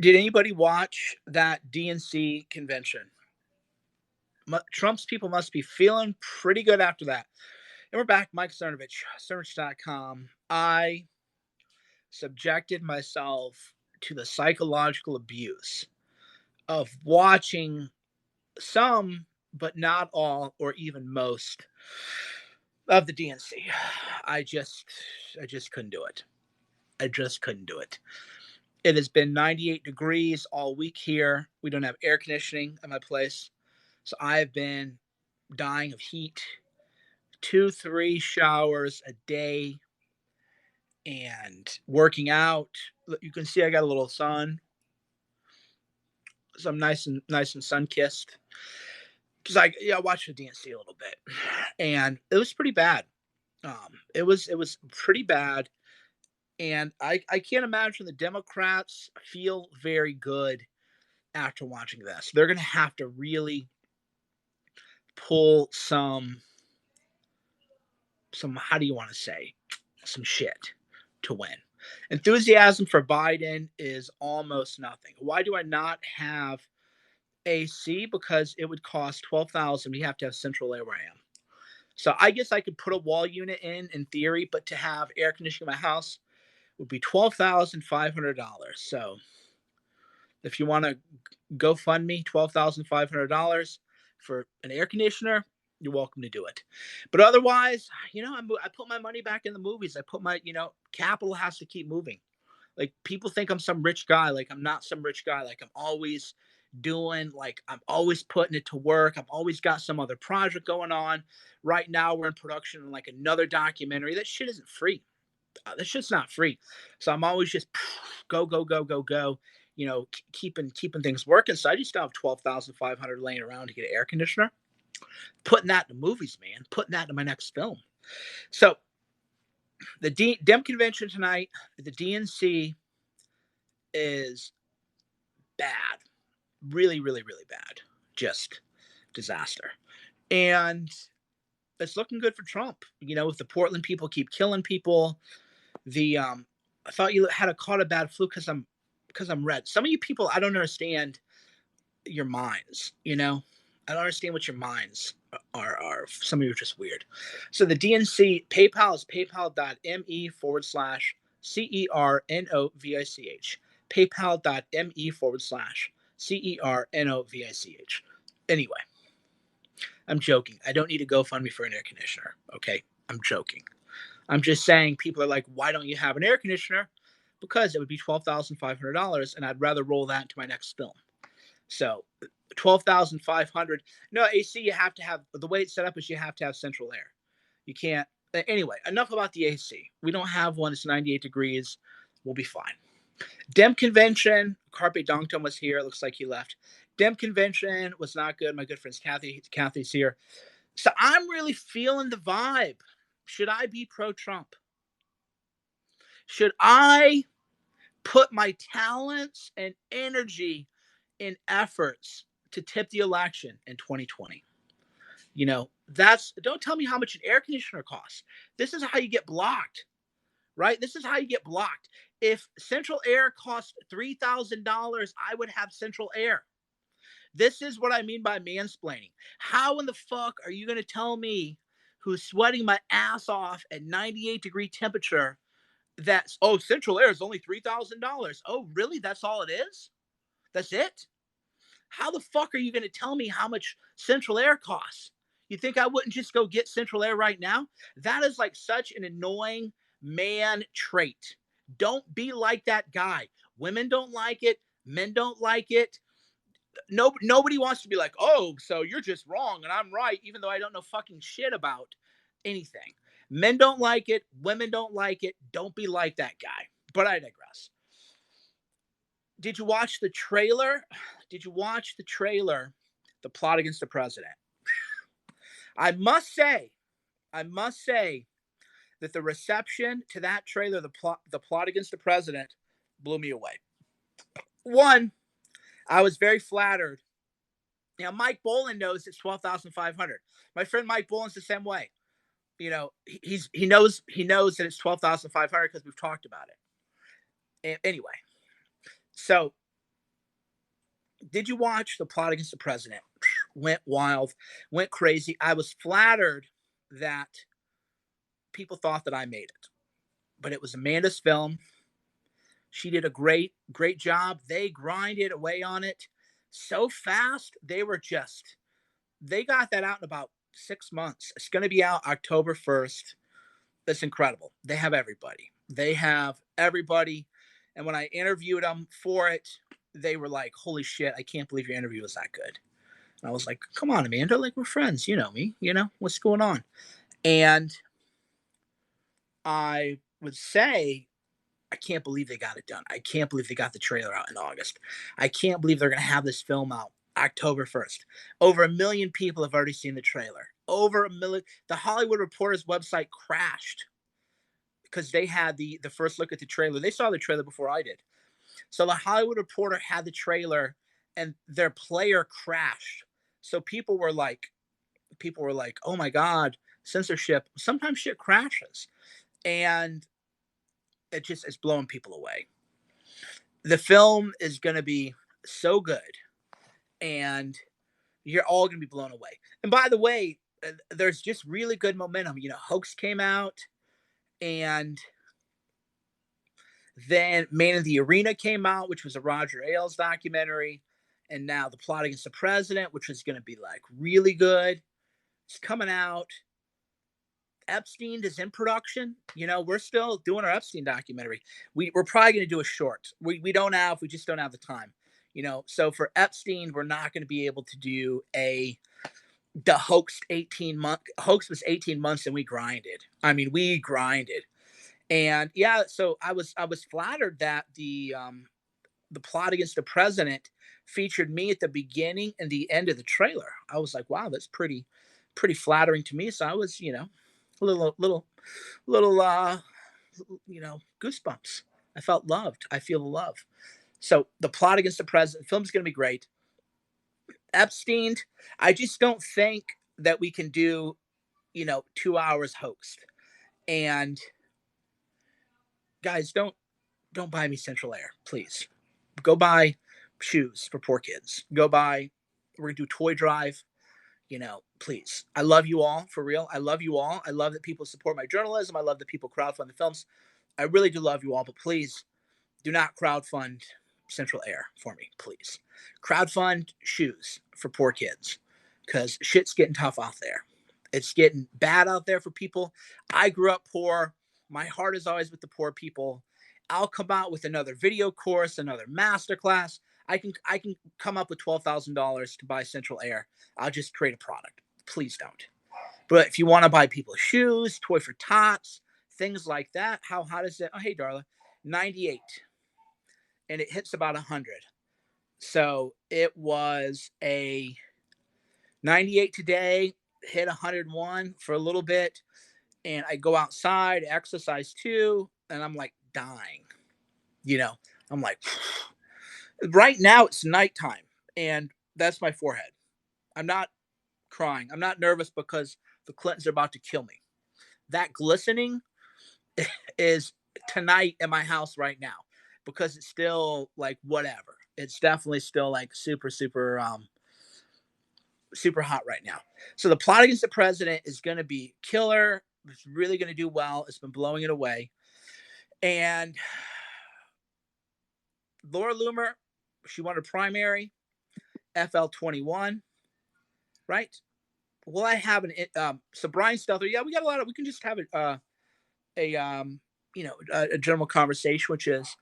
Did anybody watch that DNC convention? Trump's people must be feeling pretty good after that. And we're back, Mike Cernovich, Cernovich.com. I subjected myself to the psychological abuse of watching some, but not all, or even most of the DNC. I just, I just couldn't do it. I just couldn't do it. It has been 98 degrees all week here. We don't have air conditioning at my place. So I've been dying of heat, 2, 3 showers a day, and working out. You can see I got a little sun, so I'm nice and sun kissed. Because I watched the DNC a little bit, and it was pretty bad. It was pretty bad, and I can't imagine the Democrats feel very good after watching this. They're gonna have to really pull some, how do you want to say, some shit to win. Enthusiasm for Biden is almost nothing. Why do I not have AC? Because it would cost 12,000. We have to have central air where I am. So I guess I could put a wall unit in theory, but to have air conditioning in my house would be $12,500. So if you want to go fund me $12,500 for an air conditioner, you're welcome to do it. But otherwise, I put my money back in the movies. I put my, capital has to keep moving. Like, people think I'm some rich guy. Like, I'm not some rich guy. Like, I'm always putting it to work. I've always got some other project going on. Right now, we're in production on like another documentary. That shit isn't free. That shit's not free. So I'm always just go, go, go, go, go. Keeping things working. So I just have 12,500 laying around to get an air conditioner. Putting that in the movies, man. Putting that in my next film. So the Dem convention tonight, the DNC is bad, really, really, really bad, just disaster, and it's looking good for Trump. If the Portland people keep killing people, the I thought you had caught a bad flu because I'm red. Some of you people, I don't understand your minds. I don't understand what your minds are. Some of you are just weird. So the DNC PayPal is paypal.me/CERNOVICH. PayPal.me/CERNOVICH. Anyway, I'm joking. I don't need to GoFundMe for an air conditioner. Okay, I'm joking. I'm just saying, people are like, why don't you have an air conditioner? Because it would be $12,500, and I'd rather roll that into my next film. So 12,500. No, AC, you have to have, the way it's set up is you have to have central air. You can't. Anyway, enough about the AC. We don't have one. It's 98 degrees. We'll be fine. Dem convention. Carpe Donkton was here. It looks like he left. Dem convention was not good. My good friend's Kathy's here. So I'm really feeling the vibe. Should I be pro-Trump? Should I put my talents and energy in efforts to tip the election in 2020? Don't tell me how much an air conditioner costs. This is how you get blocked, right? This is how you get blocked. If central air cost $3,000, I would have central air. This is what I mean by mansplaining. How in the fuck are you going to tell me, who's sweating my ass off at 98-degree temperature, that, oh, central air is only $3,000? Oh, really? That's all it is? That's it? How the fuck are you going to tell me how much central air costs? You think I wouldn't just go get central air right now? That is like such an annoying man trait. Don't be like that guy. Women don't like it. Men don't like it. Nobody wants to be like, oh, so you're just wrong and I'm right, even though I don't know fucking shit about anything. Men don't like it. Women don't like it. Don't be like that guy. But I digress. Did you watch the trailer? Did you watch the trailer? The Plot Against the President. I must say that the reception to that trailer, the plot Against the President, blew me away. One, I was very flattered. Now, Mike Boland knows it's 12,500. My friend Mike Boland's the same way. He knows that it's 12,500 because we've talked about it. Anyway, so Did you watch The Plot Against the President? Went wild, went crazy. I was flattered that people thought that I made it, but it was Amanda's film. She did a great job. They grinded away on it so fast. They got that out in about 6 months. It's going to be out October 1st. That's incredible. They have everybody. They have everybody. And when I interviewed them for it, they were like, holy shit, I can't believe your interview was that good. And I was like, come on, Amanda. Like, we're friends. You know me. You know, what's going on? And I would say, I can't believe they got it done. I can't believe they got the trailer out in August. I can't believe they're going to have this film out October 1st. Over 1 million people have already seen the trailer. Over 1 million. The Hollywood Reporter's website crashed because they had the first look at the trailer. They saw the trailer before I did. So the Hollywood Reporter had the trailer and their player crashed. So people were like, "Oh my god, censorship." Sometimes shit crashes. And it's blowing people away. The film is going to be so good and you're all going to be blown away. And by the way, there's just really good momentum. You know, Hoax came out and then Man in the Arena came out, which was a Roger Ailes documentary. And now The Plot Against the President, which is going to be like really good. It's coming out. Epstein is in production. You know, we're still doing our Epstein documentary. We're probably going to do a short. We just don't have the time. You know, so for Epstein, we're not going to be able to do the Hoaxed 18 month. Hoax was 18 months and we grinded. I mean, we grinded. And yeah, so I was flattered that the Plot Against the President featured me at the beginning and the end of the trailer. I was like, wow, that's pretty flattering to me. So I was, you know, a little goosebumps. I felt loved. I feel the love. So The Plot Against the President film's going to be great. Epstein, I just don't think that we can do, 2 hours hoaxed. And guys, don't buy me Central Air, please. Go buy shoes for poor kids. Go buy. We're gonna do toy drive. Please. I love you all for real. I love you all. I love that people support my journalism. I love that people crowdfund the films. I really do love you all, but please do not crowdfund Central Air for me, please. Crowdfund shoes for poor kids because shit's getting tough out there. It's getting bad out there for people. I grew up poor. My heart is always with the poor people. I'll come out with another video course, another masterclass. I can come up with $12,000 to buy Central Air. I'll just create a product. Please don't. But if you want to buy people shoes, toy for tots, things like that, how hot is it? Oh, hey, Darla, 98, and it hits about 100. So it was a 98 today, hit 101 for a little bit, and I go outside, exercise too, and I'm like dying. You know, I'm like, right now it's nighttime, and that's my forehead. I'm not crying. I'm not nervous because the Clintons are about to kill me. That glistening is tonight in my house right now because it's still like whatever. It's definitely still like super hot right now. So The Plot Against the President is going to be killer. It's really going to do well. It's been blowing it away. And Laura Loomer, she won a primary, FL21, right? Will I have so Brian Stelter? Yeah, we got a lot of. We can just have a general conversation, which is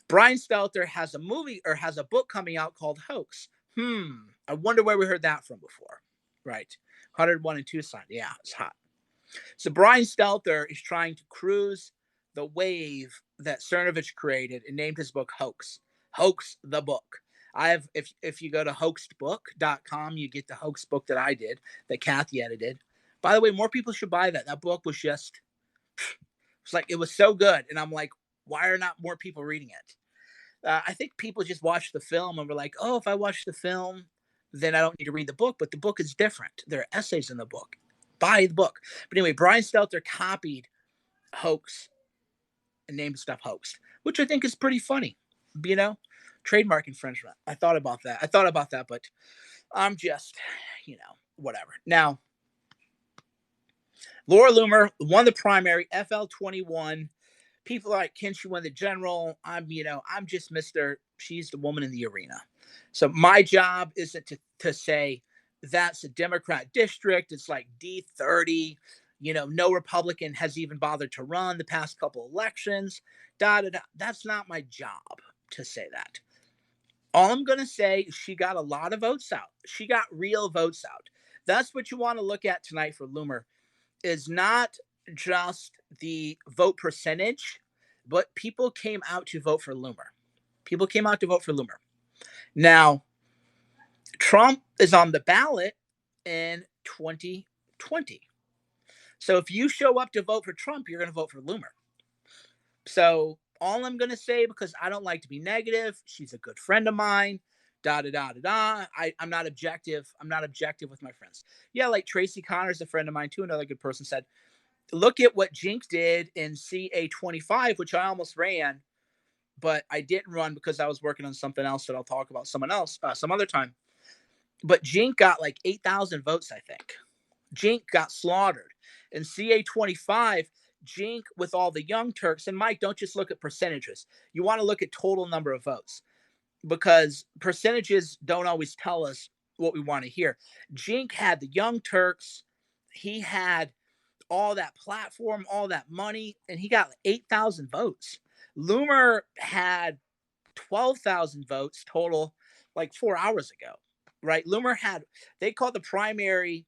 Brian Stelter has a movie or has a book coming out called Hoax. I wonder where we heard that from before. Right, 101 in Tucson. Yeah, it's hot. So Brian Stelter is trying to cruise the wave that Cernovich created and named his book Hoax. Hoax the book. If you go to hoaxedbook.com, you get the hoax book that I did, that Kathy edited. By the way, more people should buy that. That book was just, it's like, it was so good. And I'm like, why are not more people reading it? I think people just watched the film and were like, oh, if I watch the film, then I don't need to read the book. But the book is different. There are essays in the book. Buy the book. But anyway, Brian Stelter copied Hoax and named stuff Hoaxed, which I think is pretty funny, you know? Trademark infringement. I thought about that. I thought about that, but I'm just, whatever. Now, Laura Loomer won the primary, FL21. People are like, can she win the general? I'm just Mr. She's the woman in the arena. So my job isn't to say that's a Democrat district. It's like D30. No Republican has even bothered to run the past couple elections. Da, da, da. That's not my job to say that. All I'm going to say is she got a lot of votes out. She got real votes out. That's what you want to look at tonight for Loomer, is not just the vote percentage, but people came out to vote for Loomer. People came out to vote for Loomer. Now, Trump is on the ballot in 2020. So if you show up to vote for Trump, you're going to vote for Loomer. So all I'm going to say, because I don't like to be negative, she's a good friend of mine, da da da da da. I'm not objective. I'm not objective with my friends. Yeah, like Tracy Connor's a friend of mine too. Another good person said, look at what Jink did in CA25, which I almost ran, but I didn't run because I was working on something else that I'll talk about some other time. But Jink got like 8,000 votes, I think. Jink got slaughtered. In CA25, Jink with all the young Turks, and Mike, don't just look at percentages. You want to look at total number of votes, because percentages don't always tell us what we want to hear. Jink had the young Turks. He had all that platform, all that money, and he got 8,000 votes. Loomer had 12,000 votes total like 4 hours ago, right? Loomer they called the primary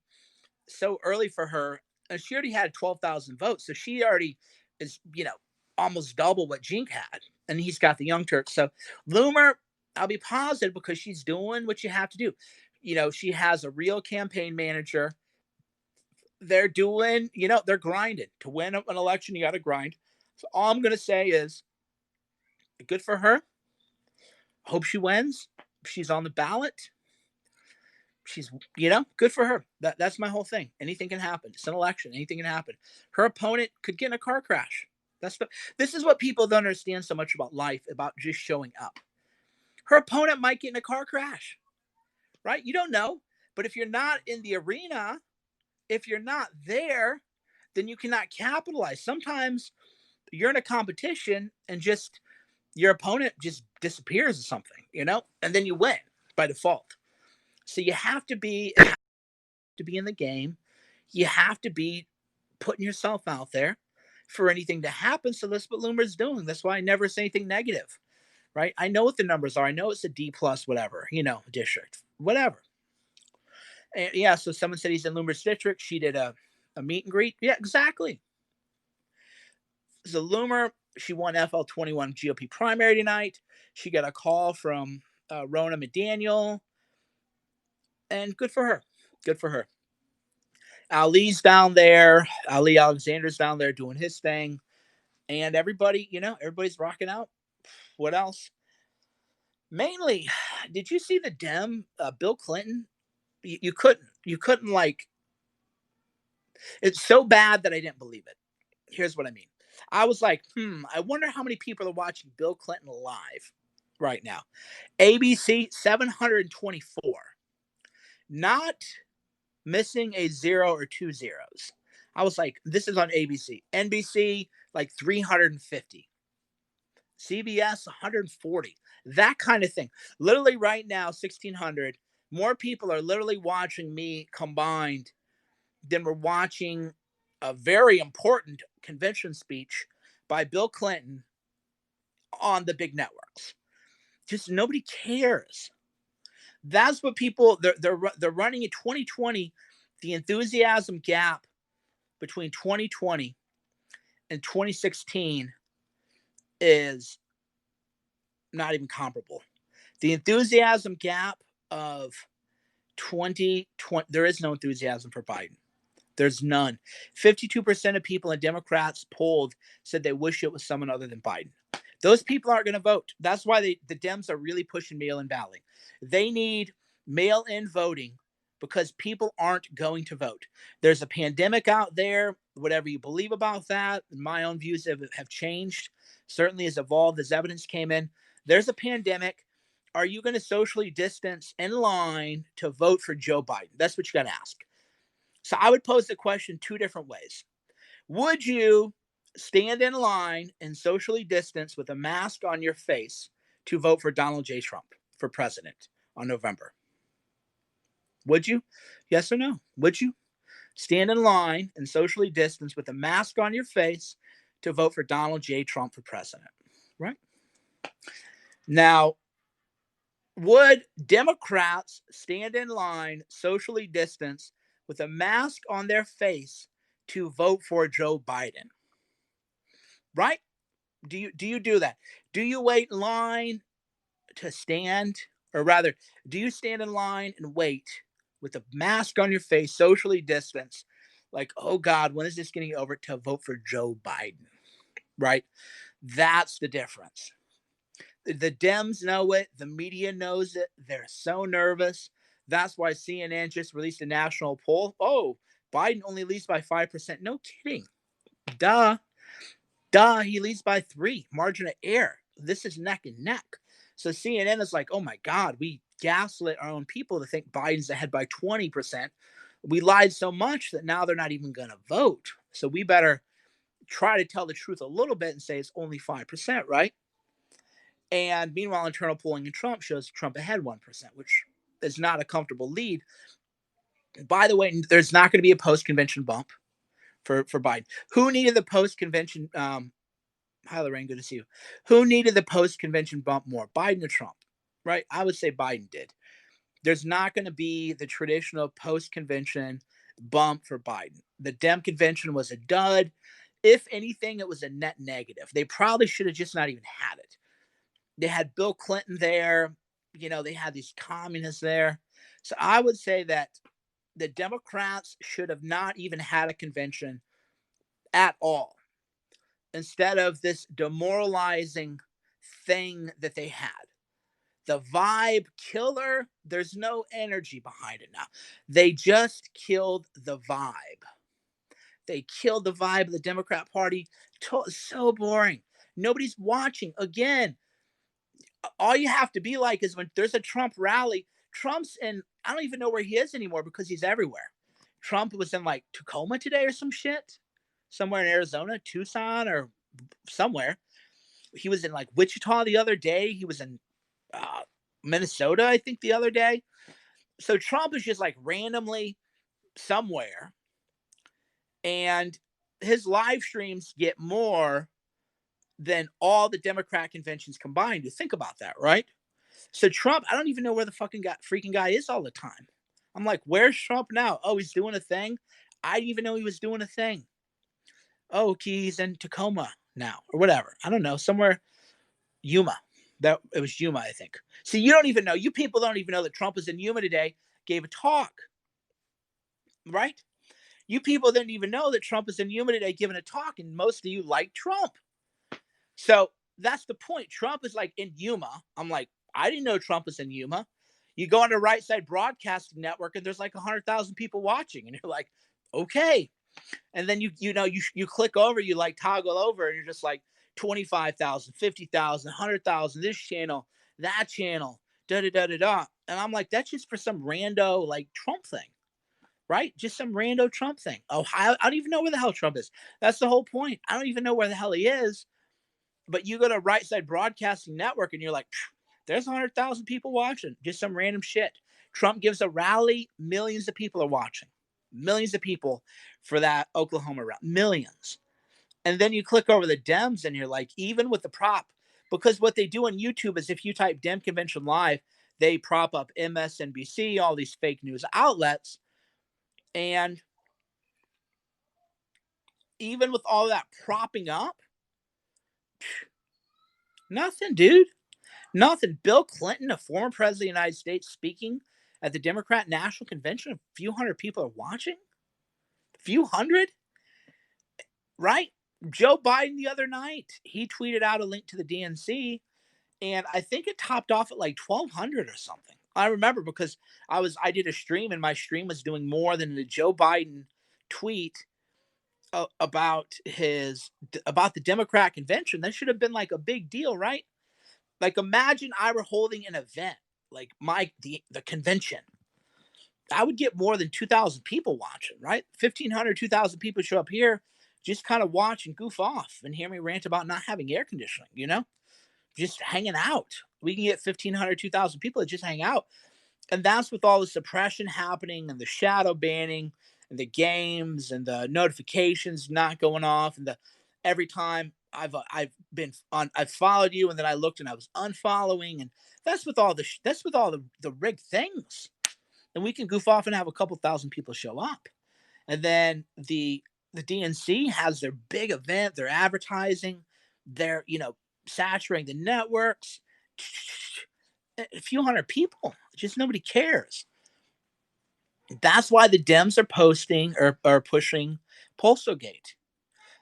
so early for her, and she already had 12,000 votes. So she already is, almost double what Jink had, and he's got the Young Turks. So Loomer, I'll be positive because she's doing what you have to do. She has a real campaign manager. They're doing, they're grinding. To win an election, you got to grind. So all I'm going to say is good for her. Hope she wins. She's on the ballot. She's, good for her. That's my whole thing. Anything can happen. It's an election. Anything can happen. Her opponent could get in a car crash. This is what people don't understand so much about life, about just showing up. Her opponent might get in a car crash, right? You don't know. But if you're not in the arena, if you're not there, then you cannot capitalize. Sometimes you're in a competition and just your opponent just disappears or something, and then you win by default. So you have to be in the game. You have to be putting yourself out there for anything to happen. So that's what Loomer's doing. That's why I never say anything negative, right? I know what the numbers are. I know it's a D plus, whatever, district, whatever. And yeah, so someone said he's in Loomer's district. She did a meet and greet. Yeah, exactly. So Loomer, she won FL21 GOP primary tonight. She got a call from Rona McDaniel, and good for her. Good for her. Ali's down there. Ali Alexander's down there doing his thing, and everybody, everybody's rocking out. What else? Mainly, did you see the Bill Clinton? You couldn't like. It's so bad that I didn't believe it. Here's what I mean. I was like, I wonder how many people are watching Bill Clinton live right now. ABC 724. Not missing a 0 or 2 zeros. I was like, this is on ABC. NBC, like 350. CBS, 140. That kind of thing. Literally right now, 1,600. More people are literally watching me combined than we're watching a very important convention speech by Bill Clinton on the big networks. Just nobody cares. That's what people they're running in 2020. The enthusiasm gap between 2020 and 2016 is not even comparable. The enthusiasm gap of 2020, there is no enthusiasm for Biden. There's none. 52% of people and Democrats polled said they wish it was someone other than Biden. Those people aren't going to vote. That's why the Dems are really pushing mail-in balloting. They need mail-in voting because people aren't going to vote. There's a pandemic out there. Whatever you believe about that, my own views have changed. Certainly has evolved as evidence came in. There's a pandemic. Are you going to socially distance in line to vote for Joe Biden? That's what you got to ask. So I would pose the question two different ways. Would you stand in line and socially distance with a mask on your face to vote for Donald J. Trump for president on November? Would you? Yes or no? Would you stand in line and socially distance with a mask on your face to vote for Donald J. Trump for president? Right? Now, would Democrats stand in line, socially distance, with a mask on their face to vote for Joe Biden? Right? Do you do that? Do you wait in line to stand, or rather, do you stand in line and wait with a mask on your face, socially distance, like, oh God, when is this getting over, to vote for Joe Biden? Right? That's the difference. The Dems know it. The media knows it. They're so nervous. That's why CNN just released a national poll. Oh, Biden only leads by 5%. No kidding. Duh. Duh. He leads by 3. Margin of error. This is neck and neck. So CNN is like, oh my God, we gaslit our own people to think Biden's ahead by 20%. We lied so much that now they're not even going to vote. So we better try to tell the truth a little bit and say it's only 5%, right? And meanwhile, internal polling in Trump shows Trump ahead 1%, which is not a comfortable lead. By the way, there's not going to be a post-convention bump for Biden. Who needed the post-convention? Hi, Lorraine, good to see you. Who needed the post-convention bump more, Biden or Trump? Right? I would say Biden did. There's not going to be the traditional post-convention bump for Biden. The Dem convention was a dud. If anything, it was a net negative. They probably should have just not even had it. They had Bill Clinton there. They had these communists there. So I would say that the Democrats should have not even had a convention at all, instead of this demoralizing thing that they had. The vibe killer, there's no energy behind it now. They just killed the vibe. They killed the vibe of the Democrat Party. So boring. Nobody's watching. Again, all you have to be like is when there's a Trump rally, Trump's in, I don't even know where he is anymore because he's everywhere. Trump was in like Tacoma today or some shit, somewhere in Arizona, Tucson, or somewhere. He was in like Wichita the other day. He was in uh, Minnesota, I think, the other day. So Trump is just like randomly somewhere, and his live streams get more than all the Democrat conventions combined. You think about that, right? So Trump, I don't even know where the freaking guy is all the time. I'm like, where's Trump now? Oh, he's doing a thing. I didn't even know he was doing a thing. Oh, he's in Tacoma now, or whatever. I don't know, somewhere Yuma. That it was Yuma, I think. See, you don't even know. You people don't even know that Trump was in Yuma today. Gave a talk, right? You people didn't even know that Trump was in Yuma today giving a talk, and most of you like Trump. So that's the point. Trump is like in Yuma. I'm like, I didn't know Trump was in Yuma. You go on the Right Side Broadcasting Network, and there's like 100,000 people watching, and you're like, okay. And then you click over, you like toggle over, and you're just like 25,000, 50,000, 100,000. This channel, that channel, da da da da da. And I'm like, that's just for some rando like Trump thing, right? Just some rando Trump thing. Ohio, I don't even know where the hell Trump is. That's the whole point. I don't even know where the hell he is. But you go to Right Side Broadcasting Network, and you're like, there's 100,000 people watching, just some random shit. Trump gives a rally, millions of people are watching, millions of people for that Oklahoma rally, millions. And then you click over the Dems, and you're like, even with the prop, because what they do on YouTube is if you type Dem Convention Live, they prop up MSNBC, all these fake news outlets. And even with all that propping up, nothing, dude. Nothing. Bill Clinton, a former president of the United States, speaking at the Democrat National Convention. A few hundred people are watching. A few hundred, right? Joe Biden the other night, he tweeted out a link to the DNC, and I think it topped off at like 1,200 or something. I remember because I did a stream, and my stream was doing more than the Joe Biden tweet about the Democrat convention. That should have been like a big deal, right? Like imagine I were holding an event like the convention. I would get more than 2,000 people watching, right? 1,500, 2,000 people show up here, just kind of watch and goof off and hear me rant about not having air conditioning, just hanging out. We can get 1,500, 2,000 people that just hang out. And that's with all the suppression happening and the shadow banning and the games and the notifications not going off and the every time I've followed you and then I looked and I was unfollowing and that's with all the rigged things. And we can goof off and have a couple thousand people show up. And then the DNC has their big event, they're advertising, they're saturating the networks. A few hundred people, just nobody cares. That's why the Dems are posting or pushing Polsogate.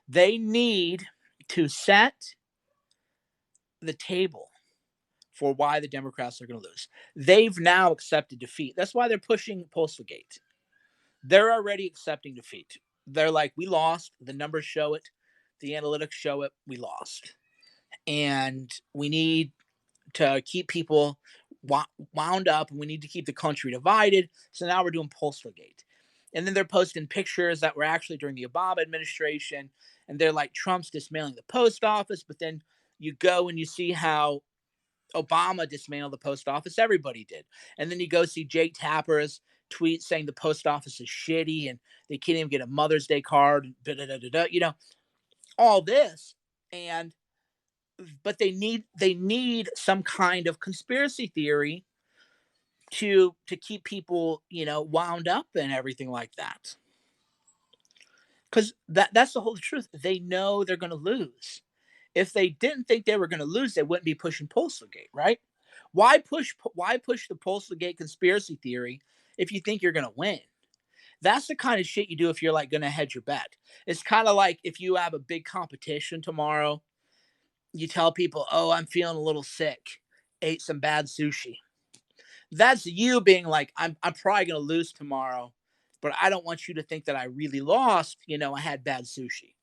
They need to set the table for why the Democrats are going to lose. They've now accepted defeat. That's why they're pushing Polsogate. They're already accepting defeat. They're like, we lost. The numbers show it. The analytics show it. We lost. And we need to keep people wound up and we need to keep the country divided. So now we're doing Polsogate. And then they're posting pictures that were actually during the Obama administration. And they're like, Trump's dismantling the post office. But then you go and you see how Obama dismantled the post office. Everybody did. And then you go see Jake Tapper's tweet saying the post office is shitty and they can't even get a Mother's Day card. All this. And but they need some kind of conspiracy theory to keep people wound up and everything like that, because that's the whole truth. They know they're going to lose. If they didn't think they were going to lose, they wouldn't be pushing Polsogate, right? Why push the Polsogate conspiracy theory if you think you're going to win? That's the kind of shit you do if you're like going to hedge your bet. It's kind of like if you have a big competition tomorrow, you tell people, "Oh, I'm feeling a little sick. Ate some bad sushi." That's you being like, I'm probably going to lose tomorrow, but I don't want you to think that I really lost. I had bad sushi.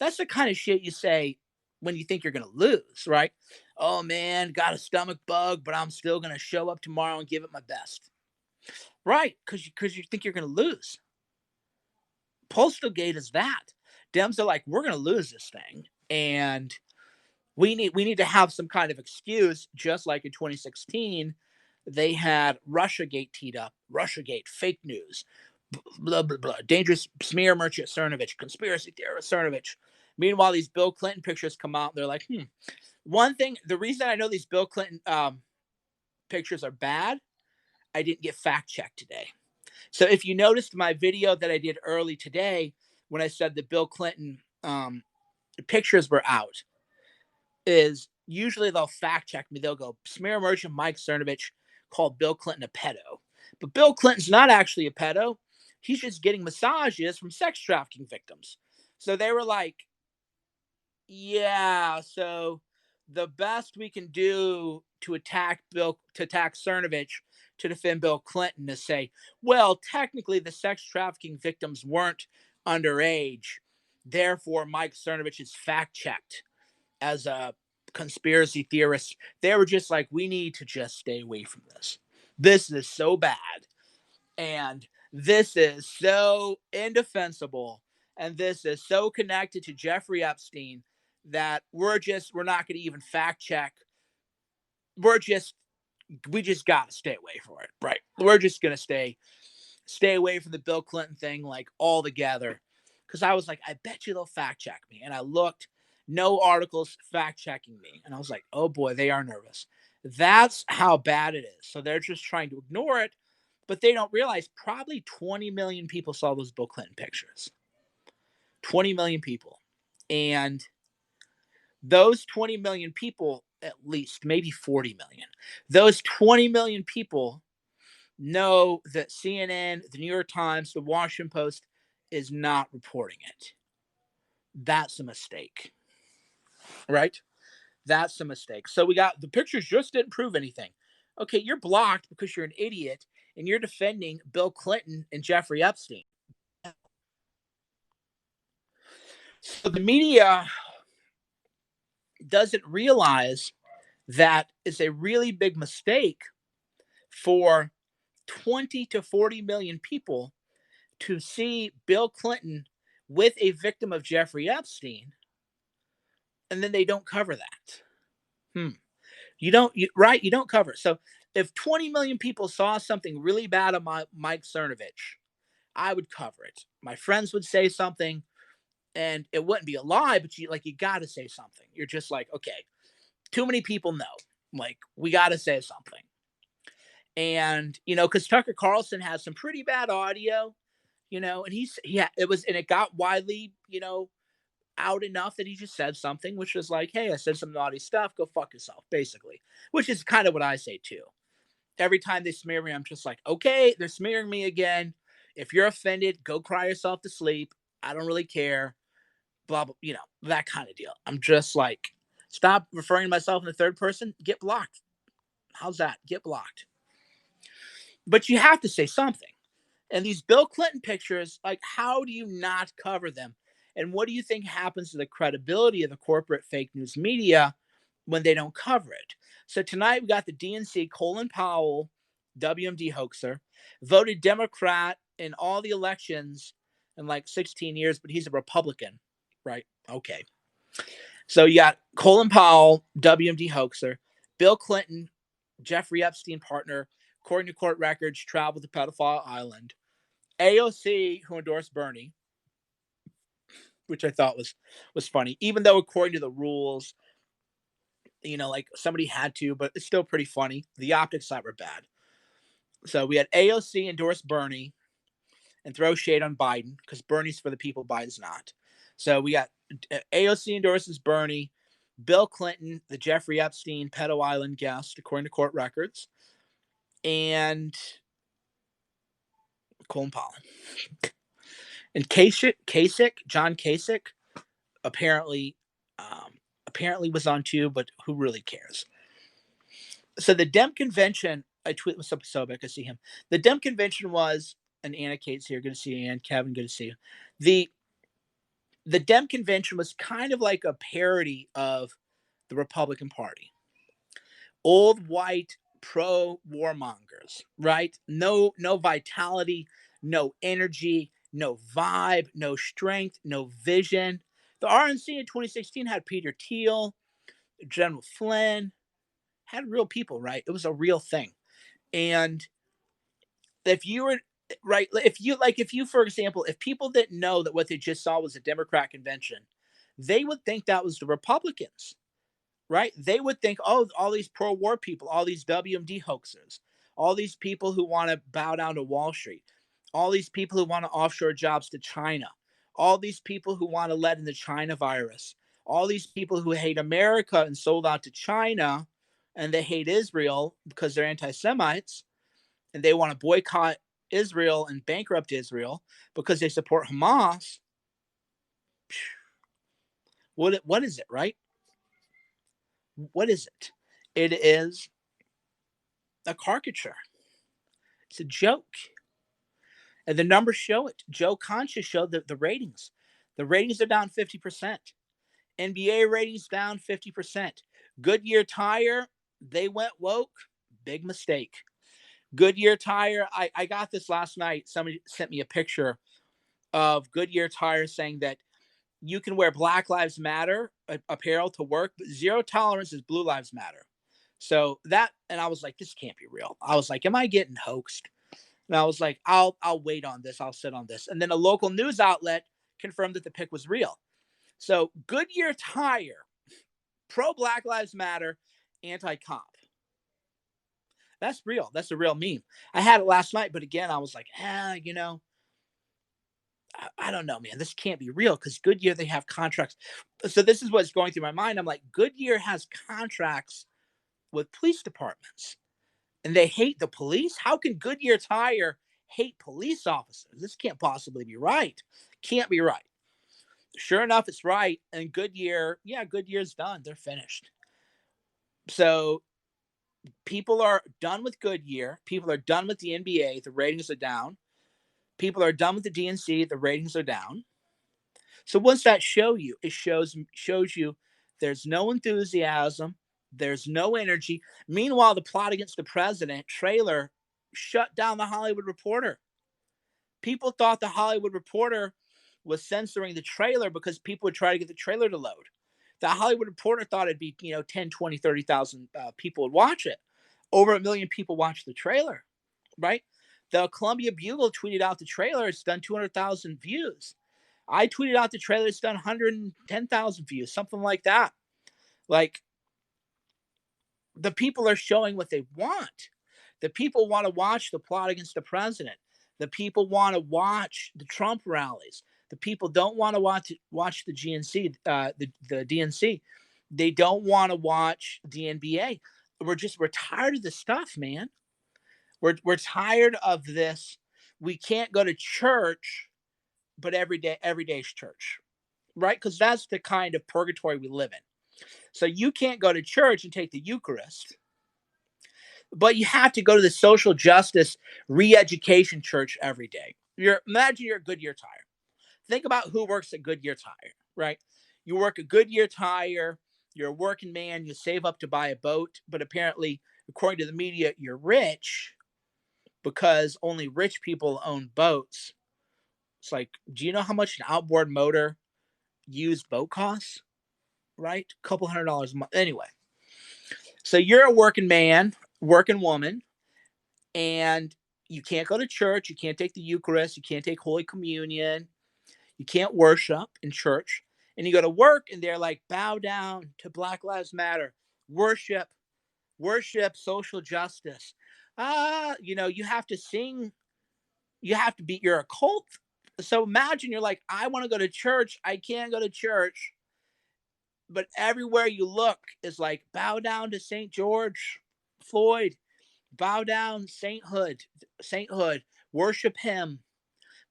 That's the kind of shit you say when you think you're going to lose, right? Oh man, got a stomach bug, but I'm still going to show up tomorrow and give it my best. Right, because you think you're going to lose. Postal Gate is that. Dems are like, we're going to lose this thing, and we need to have some kind of excuse, just like in 2016, they had Russiagate teed up, Russiagate, fake news, blah blah blah, dangerous smear merchant Cernovich, conspiracy theorist Cernovich. Meanwhile, these Bill Clinton pictures come out, and they're like, One thing, the reason I know these Bill Clinton pictures are bad, I didn't get fact checked today. So if you noticed my video that I did early today, when I said that Bill Clinton pictures were out, is usually they'll fact check me. They'll go, smear merchant Mike Cernovich called Bill Clinton a pedo. But Bill Clinton's not actually a pedo. He's just getting massages from sex trafficking victims. So they were like, yeah, so the best we can do to attack Cernovich to defend Bill Clinton is say, well, technically the sex trafficking victims weren't underage. Therefore, Mike Cernovich is fact checked as a conspiracy theorist. They were just like, we need to just stay away from this. This is so bad. And this is so indefensible. And this is so connected to Jeffrey Epstein that we're not going to even fact check. We just got to stay away from it. Right. We're just going to stay away from the Bill Clinton thing, like altogether. Because I was like, I bet you they'll fact check me. And I looked, no articles fact checking me. And I was like, oh boy, they are nervous. That's how bad it is. So they're just trying to ignore it, but they don't realize probably 20 million people saw those Bill Clinton pictures. 20 million people. And those 20 million people, at least, maybe 40 million, those 20 million people know that CNN, the New York Times, the Washington Post is not reporting it. That's a mistake, right? That's a mistake. So we got the pictures just didn't prove anything. Okay, you're blocked because you're an idiot and you're defending Bill Clinton and Jeffrey Epstein. So the media doesn't realize that is a really big mistake for 20 to 40 million people to see Bill Clinton with a victim of Jeffrey Epstein, and then they don't cover that. Hmm. Right? You don't cover it. So if 20 million people saw something really bad on Mike Cernovich, I would cover it. My friends would say something, and it wouldn't be a lie, but you got to say something. You're just like, okay, too many people know. Like, we got to say something. And because Tucker Carlson has some pretty bad audio, and it got widely, out enough that he just said something, which was like, hey, I said some naughty stuff. Go fuck yourself, basically, which is kind of what I say too. Every time they smear me, I'm just like, okay, they're smearing me again. If you're offended, go cry yourself to sleep. I don't really care. Blah, blah, that kind of deal. I'm just like, stop referring to myself in the third person. Get blocked. How's that? Get blocked. But you have to say something. And these Bill Clinton pictures, like, how do you not cover them? And what do you think happens to the credibility of the corporate fake news media when they don't cover it? So tonight we got the DNC, Colin Powell, WMD hoaxer, voted Democrat in all the elections in like 16 years, but he's a Republican, right? Okay. So you got Colin Powell, WMD hoaxer, Bill Clinton, Jeffrey Epstein partner, according to court records, traveled to pedophile island. AOC, who endorsed Bernie, which I thought was funny, even though according to the rules, like somebody had to, but it's still pretty funny. The optics side were bad. So we had AOC endorse Bernie and throw shade on Biden because Bernie's for the people, Biden's not. So we got AOC endorses Bernie, Bill Clinton, the Jeffrey Epstein pedo island guest, according to court records, and Colin Powell. And John Kasich, apparently was on too, but who really cares? So the Dem convention, I tweet with Sobic, I see him. The Dem convention was, and Anna Kate's here, good to see you, and Kevin, good to see you. The Dem convention was kind of like a parody of the Republican Party. Old white pro warmongers, right? No vitality, no energy, no vibe, no strength, no vision. The RNC in 2016 had Peter Thiel, General Flynn, had real people, right? It was a real thing. And if you were right, if you, for example, if people didn't know that what they just saw was a Democrat convention, they would think that was the Republicans, right? They would think, oh, all these pro-war people, all these WMD hoaxers, all these people who want to bow down to Wall Street, all these people who want to offshore jobs to China, all these people who want to let in the China virus, all these people who hate America and sold out to China, and they hate Israel because they're anti-Semites, and they want to boycott Israel and bankrupt Israel because they support Hamas. What is it, right? What is it? It is a caricature. It's a joke. And the numbers show it. Joe Concha showed the ratings. The ratings are down 50%. NBA ratings down 50%. Goodyear Tire, they went woke. Big mistake. Goodyear Tire, I got this last night. Somebody sent me a picture of Goodyear Tire saying that you can wear Black Lives Matter apparel to work, but zero tolerance is Blue Lives Matter. So and I was like, this can't be real. I was like, am I getting hoaxed? And I was like, I'll wait on this. I'll sit on this. And then a local news outlet confirmed that the pic was real. So Goodyear Tire, pro Black Lives Matter, anti-cop. That's real. That's a real meme. I had it last night, but again, I was like, I don't know, man. This can't be real because Goodyear, they have contracts. So this is what's going through my mind. I'm like, Goodyear has contracts with police departments and they hate the police. How can Goodyear Tire hate police officers? This can't possibly be right. Can't be right. Sure enough, it's right. And Goodyear's done. They're finished. So people are done with Goodyear. People are done with the NBA. The ratings are down. People are done with the DNC. The ratings are down. So what's that show you? It shows you there's no enthusiasm. There's no energy. Meanwhile, the plot against the president trailer shut down the Hollywood Reporter. People thought the Hollywood Reporter was censoring the trailer because people would try to get the trailer to load. The Hollywood Reporter thought it'd be, 10, 20, 30,000 people would watch it. Over a million people watched the trailer, right? The Columbia Bugle tweeted out the trailer. It's done 200,000 views. I tweeted out the trailer. It's done 110,000 views, something like that. Like, the people are showing what they want. The people want to watch the plot against the president. The people want to watch the Trump rallies. The people don't want to watch the GNC, the DNC. They don't want to watch the NBA. We're tired of this stuff, man. We're tired of this. We can't go to church, but every day's church, right? Because that's the kind of purgatory we live in. So you can't go to church and take the Eucharist, but you have to go to the social justice re-education church every day. Imagine you're a Goodyear Tire. Think about who works at Goodyear Tire, right? You work at Goodyear Tire, you're a working man, you save up to buy a boat, but apparently, according to the media, you're rich because only rich people own boats. It's like, do you know how much an outboard motor used boat costs? Right? A couple $100 a month. Anyway, so you're a working man, working woman, and you can't go to church, you can't take the Eucharist, you can't take Holy Communion, you can't worship in church, and you go to work and they're like, bow down to Black Lives Matter, worship, social justice. You have to sing, you're a cult. So imagine you're like, I want to go to church, I can't go to church, but everywhere you look is like, bow down to St. George Floyd, bow down, sainthood, worship him,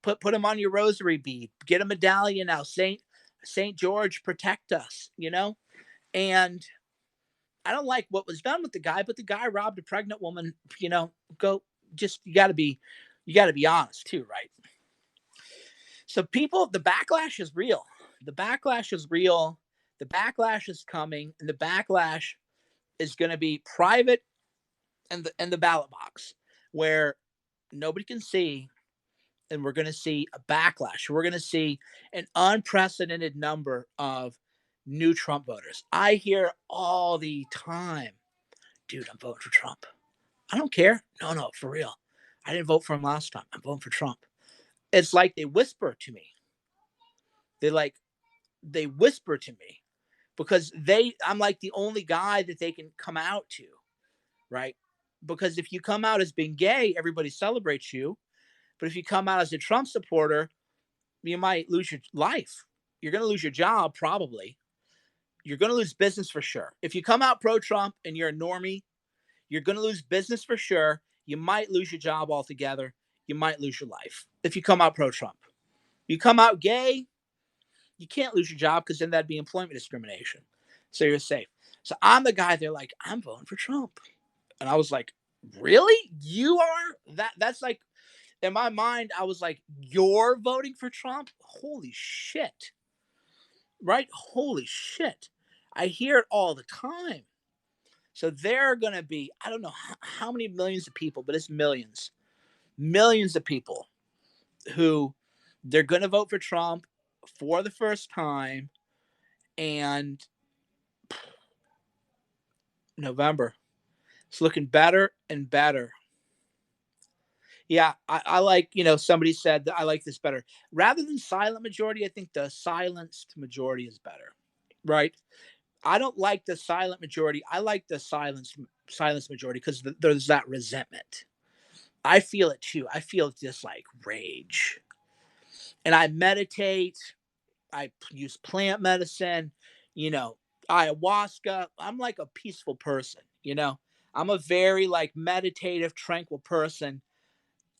put him on your rosary bead, get a medallion now, Saint George, protect us, And I don't like what was done with the guy, but the guy robbed a pregnant woman. Go, just you got to be honest too, right? So people, the backlash is real. The backlash is real. The backlash is coming, and the backlash is going to be private and the ballot box, where nobody can see, and we're going to see a backlash. We're going to see an unprecedented number of new Trump voters. I hear all the time, dude, I'm voting for Trump. I don't care. No, for real. I didn't vote for him last time. I'm voting for Trump. It's like they whisper to me. They whisper to me because I'm like the only guy that they can come out to, right? Because if you come out as being gay, everybody celebrates you. But if you come out as a Trump supporter, you might lose your life. You're going to lose your job, probably. You're going to lose business for sure. If you come out pro-Trump and you're a normie, you're going to lose business for sure. You might lose your job altogether. You might lose your life if you come out pro-Trump. You come out gay, you can't lose your job because then that'd be employment discrimination. So you're safe. So I'm the guy, they're like, I'm voting for Trump. And I was like, really? You are? That's like, in my mind, I was like, you're voting for Trump? Holy shit. Right? Holy shit. I hear it all the time. So there are going to be, I don't know how many millions of people, but it's millions of people who they're going to vote for Trump for the first time. And November, it's looking better and better. Yeah, I like, somebody said that I like this better. Rather than silent majority, I think the silenced majority is better, right? I don't like the silent majority. I like the silenced majority because there's that resentment. I feel it too. I feel just like rage. And I meditate. I use plant medicine, ayahuasca. I'm like a peaceful person. I'm a very like meditative, tranquil person.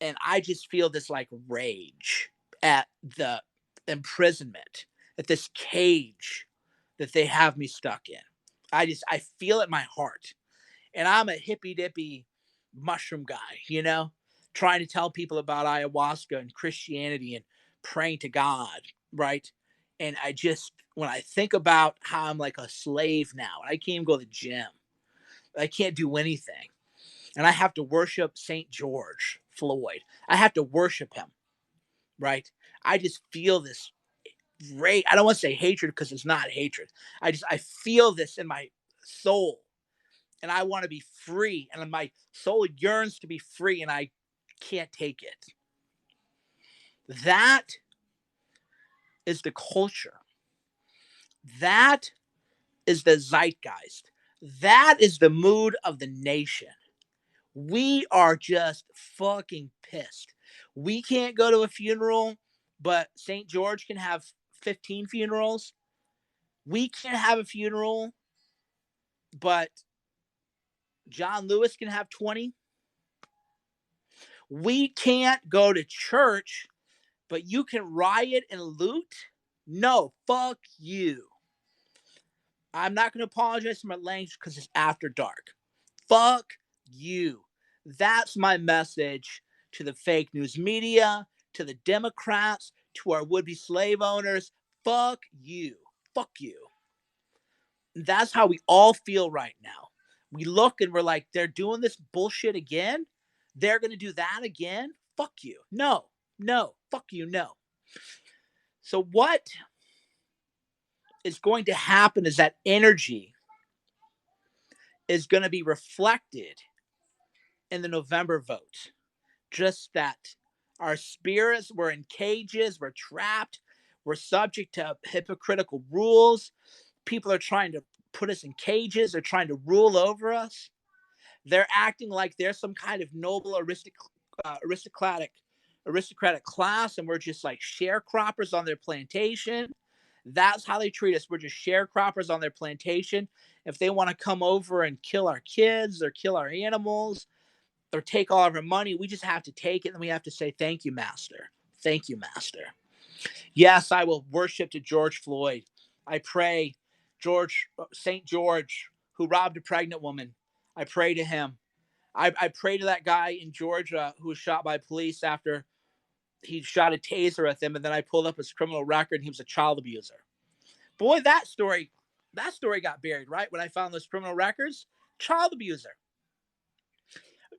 And I just feel this like rage at the imprisonment, at this cage that they have me stuck in. I feel it in my heart. And I'm a hippy dippy mushroom guy, trying to tell people about ayahuasca and Christianity and praying to God, right? And when I think about how I'm like a slave now, I can't even go to the gym. I can't do anything. And I have to worship St. George Floyd. I have to worship him, right? I just feel this great, I don't want to say hatred because it's not hatred. I feel this in my soul, and I want to be free, and my soul yearns to be free, and I can't take it. That is the culture. That is the zeitgeist. That is the mood of the nation. We are just fucking pissed. We can't go to a funeral, but St. George can have 15 funerals. We can't have a funeral, but John Lewis can have 20. We can't go to church, but you can riot and loot. No, fuck you. I'm not going to apologize for my language because it's after dark. Fuck you. That's my message to the fake news media, to the Democrats, to our would-be slave owners. Fuck you. Fuck you. That's how we all feel right now. We look and we're like, they're doing this bullshit again? They're going to do that again? Fuck you. No, no, fuck you, no. So what is going to happen is that energy is going to be reflected in the November vote. Just that our spirits were in cages, we're trapped, we're subject to hypocritical rules. People are trying to put us in cages, they're trying to rule over us. They're acting like they're some kind of noble aristocratic class, and we're just like sharecroppers on their plantation. That's how they treat us. We're just sharecroppers on their plantation. If they want to come over and kill our kids or kill our animals or take all of our money, we just have to take it, and we have to say, thank you, master. Thank you, master. Yes, I will worship to George Floyd. I pray St. George, who robbed a pregnant woman. I pray to him. I pray to that guy in Georgia who was shot by police after he shot a taser at them, and then I pulled up his criminal record, and he was a child abuser. Boy, that story got buried, right? When I found those criminal records, child abuser.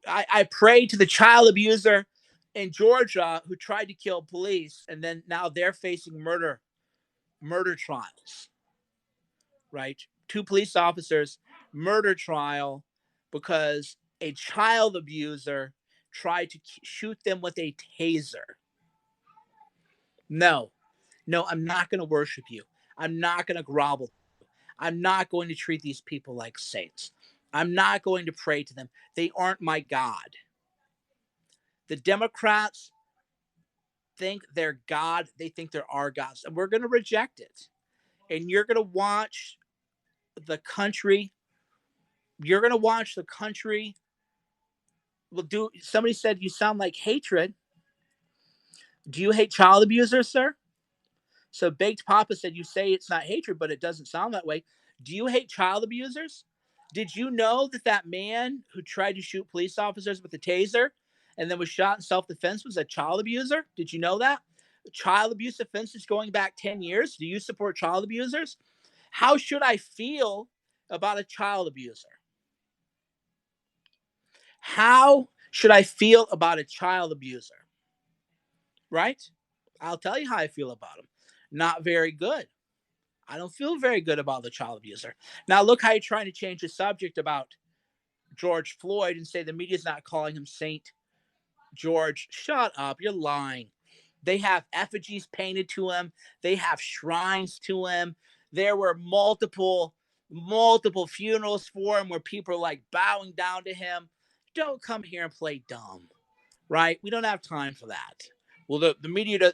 I pray to the child abuser in Georgia who tried to kill police, and then now they're facing murder trials, right? 2 police officers, murder trial because a child abuser tried to shoot them with a taser. No, I'm not going to worship you. I'm not going to grovel. I'm not going to treat these people like saints. I'm not going to pray to them. They aren't my God. The Democrats think they're God. They think they're our gods. And we're going to reject it. And you're going to watch the country. You're going to watch the country. Somebody said you sound like hatred. Do you hate child abusers, sir? So Baked Papa said you say it's not hatred, but it doesn't sound that way. Do you hate child abusers? Did you know that man who tried to shoot police officers with a taser and then was shot in self-defense was a child abuser? Did you know that? Child abuse offenses going back 10 years. Do you support child abusers? How should I feel about a child abuser? How should I feel about a child abuser? Right? I'll tell you how I feel about him. Not very good. I don't feel very good about the child abuser. Now, look how you're trying to change the subject about George Floyd and say the media's not calling him Saint George. Shut up. You're lying. They have effigies painted to him. They have shrines to him. There were multiple funerals for him where people are like bowing down to him. Don't come here and play dumb, right? We don't have time for that. Well, the media,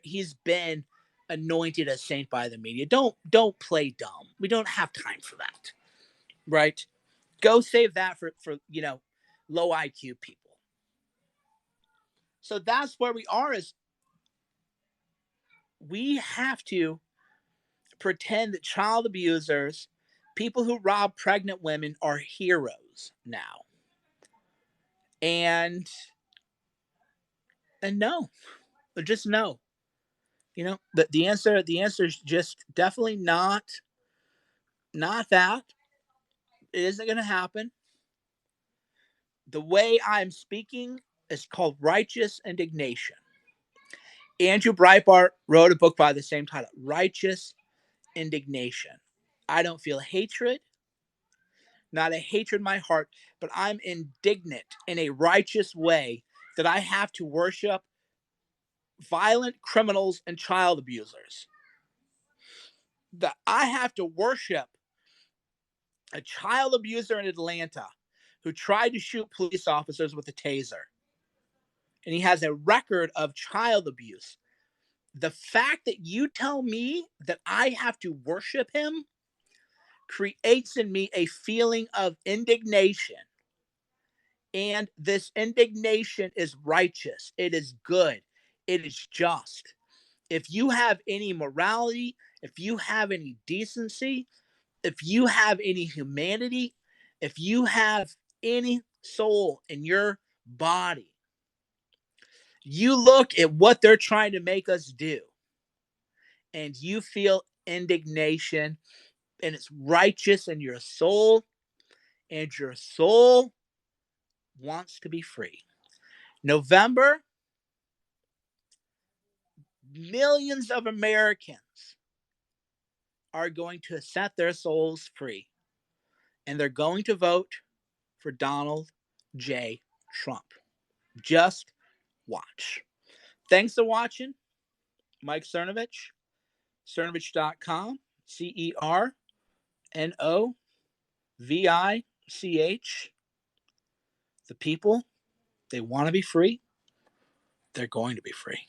he's been anointed as saint by the media. Don't play dumb. We don't have time for that, right? Go save that for low IQ people. So that's where we are. Is we have to pretend that child abusers, people who rob pregnant women, are heroes now. And no, just no. The answer is just definitely not that. It isn't going to happen. The way I'm speaking is called righteous indignation. Andrew Breitbart wrote a book by the same title, Righteous Indignation. I don't feel hatred, not a hatred in my heart, but I'm indignant in a righteous way that I have to worship violent criminals and child abusers. That I have to worship a child abuser in Atlanta who tried to shoot police officers with a taser. And he has a record of child abuse. The fact that you tell me that I have to worship him creates in me a feeling of indignation. And this indignation is righteous. It is good. It is just. If you have any morality, if you have any decency, if you have any humanity, if you have any soul in your body, you look at what they're trying to make us do and you feel indignation, and it's righteous in your soul, and your soul wants to be free. November, millions of Americans are going to set their souls free, and they're going to vote for Donald J. Trump. Just watch. Thanks for watching. Mike Cernovich, cernovich.com, CERNOVICH. The people, they want to be free. They're going to be free.